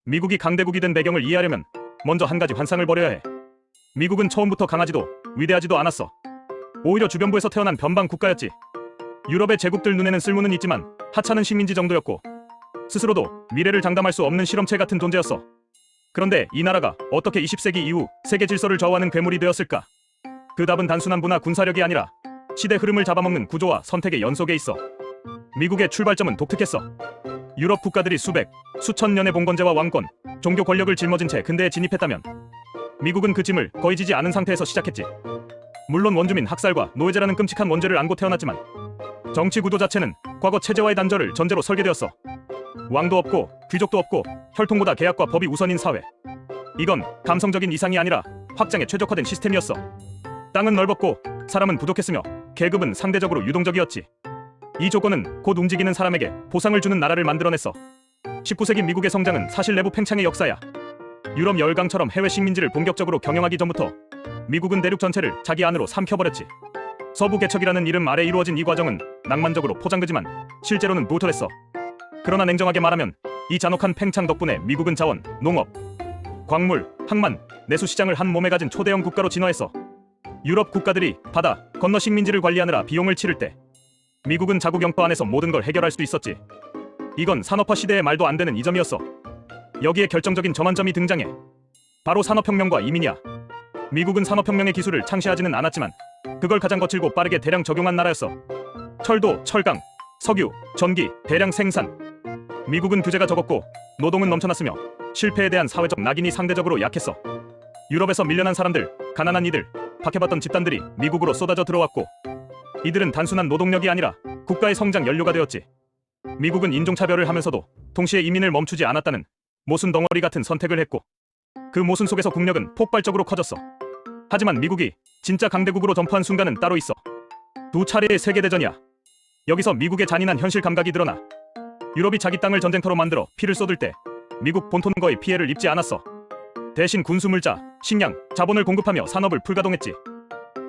미국이 강대국이 된 배경을 이해하려면 먼저 한 가지 환상을 버려야 해. 미국은 처음부터 강하지도 위대하지도 않았어. 오히려 주변부에서 태어난 변방 국가였지. 유럽의 제국들 눈에는 쓸모는 있지만 하찮은 식민지 정도였고 스스로도 미래를 장담할 수 없는 실험체 같은 존재였어. 그런데 이 나라가 어떻게 20세기 이후 세계 질서를 좌우하는 괴물이 되었을까? 그 답은 단순한 문화 군사력이 아니라 시대 흐름을 잡아먹는 구조와 선택의 연속에 있어. 미국의 출발점은 독특했어. 유럽 국가들이 수백, 수천 년의 봉건제와 왕권, 종교 권력을 짊어진 채 근대에 진입했다면 미국은 그 짐을 거의 지지 않은 상태에서 시작했지. 물론 원주민 학살과 노예제라는 끔찍한 원죄를 안고 태어났지만 정치 구도 자체는 과거 체제와의 단절을 전제로 설계되었어. 왕도 없고 귀족도 없고 혈통보다 계약과 법이 우선인 사회. 이건 감성적인 이상이 아니라 확장에 최적화된 시스템이었어. 땅은 넓었고 사람은 부족했으며 계급은 상대적으로 유동적이었지. 이 조건은 곧 움직이는 사람에게 보상을 주는 나라를 만들어냈어. 19세기 미국의 성장은 사실 내부 팽창의 역사야. 유럽 열강처럼 해외 식민지를 본격적으로 경영하기 전부터 미국은 대륙 전체를 자기 안으로 삼켜버렸지. 서부 개척이라는 이름 아래 이루어진 이 과정은 낭만적으로 포장되지만 실제로는 무털했어. 그러나 냉정하게 말하면 이 잔혹한 팽창 덕분에 미국은 자원, 농업, 광물, 항만, 내수 시장을 한 몸에 가진 초대형 국가로 진화했어. 유럽 국가들이 바다 건너 식민지를 관리하느라 비용을 치를 때 미국은 자국 영토 안에서 모든 걸 해결할 수도 있었지. 이건 산업화 시대의 말도 안 되는 이점이었어. 여기에 결정적인 전환점이 등장해. 바로 산업혁명과 이민이야. 미국은 산업혁명의 기술을 창시하지는 않았지만 그걸 가장 거칠고 빠르게 대량 적용한 나라였어. 철도, 철강, 석유, 전기, 대량 생산. 미국은 규제가 적었고 노동은 넘쳐났으며 실패에 대한 사회적 낙인이 상대적으로 약했어. 유럽에서 밀려난 사람들, 가난한 이들, 박해받던 집단들이 미국으로 쏟아져 들어왔고 이들은 단순한 노동력이 아니라 국가의 성장 연료가 되었지. 미국은 인종차별을 하면서도 동시에 이민을 멈추지 않았다는 모순 덩어리 같은 선택을 했고 그 모순 속에서 국력은 폭발적으로 커졌어. 하지만 미국이 진짜 강대국으로 전포한 순간은 따로 있어. 두 차례의 세계대전이야. 여기서 미국의 잔인한 현실 감각이 드러나. 유럽이 자기 땅을 전쟁터로 만들어 피를 쏟을 때 미국 본토는 거의 피해를 입지 않았어. 대신 군수물자, 식량, 자본을 공급하며 산업을 풀가동했지.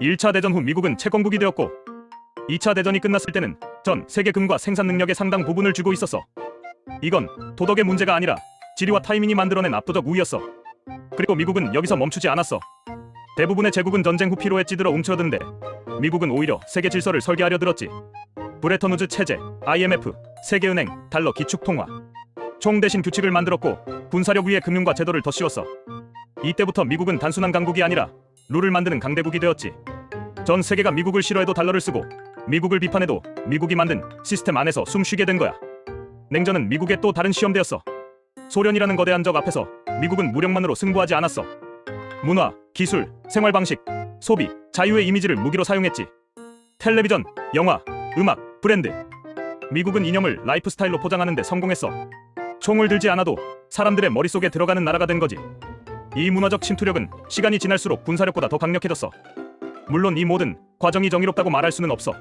1차 대전 후 미국은 채권국이 되었고 2차 대전이 끝났을 때는 전 세계금과 생산 능력의 상당 부분을 쥐고 있었어. 이건 도덕의 문제가 아니라 지리와 타이밍이 만들어낸 압도적 우위였어. 그리고 미국은 여기서 멈추지 않았어. 대부분의 제국은 전쟁 후 피로에 찌들어 움츠러드는데 미국은 오히려 세계 질서를 설계하려 들었지. 브레턴우즈 체제, IMF, 세계은행, 달러 기축통화. 총 대신 규칙을 만들었고 군사력 위에 금융과 제도를 더 씌웠어. 이때부터 미국은 단순한 강국이 아니라 룰을 만드는 강대국이 되었지. 전 세계가 미국을 싫어해도 달러를 쓰고 미국을 비판해도 미국이 만든 시스템 안에서 숨쉬게 된 거야. 냉전은 미국의 또 다른 시험대였어. 소련이라는 거대한 적 앞에서 미국은 무력만으로 승부하지 않았어. 문화, 기술, 생활 방식, 소비, 자유의 이미지를 무기로 사용했지. 텔레비전, 영화, 음악, 브랜드. 미국은 이념을 라이프 스타일로 포장하는 데 성공했어. 총을 들지 않아도 사람들의 머릿속에 들어가는 나라가 된 거지. 이 문화적 침투력은 시간이 지날수록 군사력보다 더 강력해졌어. 물론 이 모든 과정이 정의롭다고 말할 수는 없어.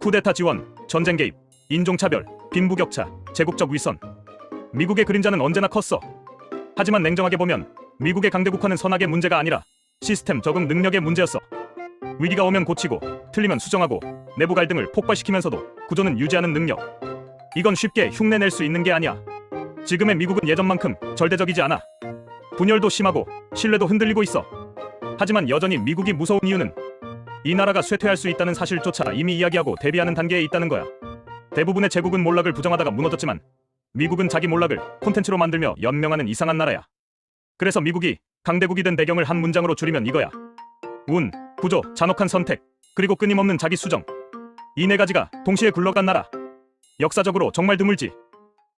쿠데타 지원, 전쟁 개입, 인종차별, 빈부격차, 제국적 위선. 미국의 그림자는 언제나 컸어. 하지만 냉정하게 보면 미국의 강대국화는 선악의 문제가 아니라 시스템 적응 능력의 문제였어. 위기가 오면 고치고 틀리면 수정하고 내부 갈등을 폭발시키면서도 구조는 유지하는 능력. 이건 쉽게 흉내낼 수 있는 게 아니야. 지금의 미국은 예전만큼 절대적이지 않아. 분열도 심하고 신뢰도 흔들리고 있어. 하지만 여전히 미국이 무서운 이유는 이 나라가 쇠퇴할 수 있다는 사실조차 이미 이야기하고 대비하는 단계에 있다는 거야. 대부분의 제국은 몰락을 부정하다가 무너졌지만 미국은 자기 몰락을 콘텐츠로 만들며 연명하는 이상한 나라야. 그래서 미국이 강대국이 된 배경을 한 문장으로 줄이면 이거야. 운, 구조, 잔혹한 선택, 그리고 끊임없는 자기 수정. 이 네 가지가 동시에 굴러간 나라. 역사적으로 정말 드물지.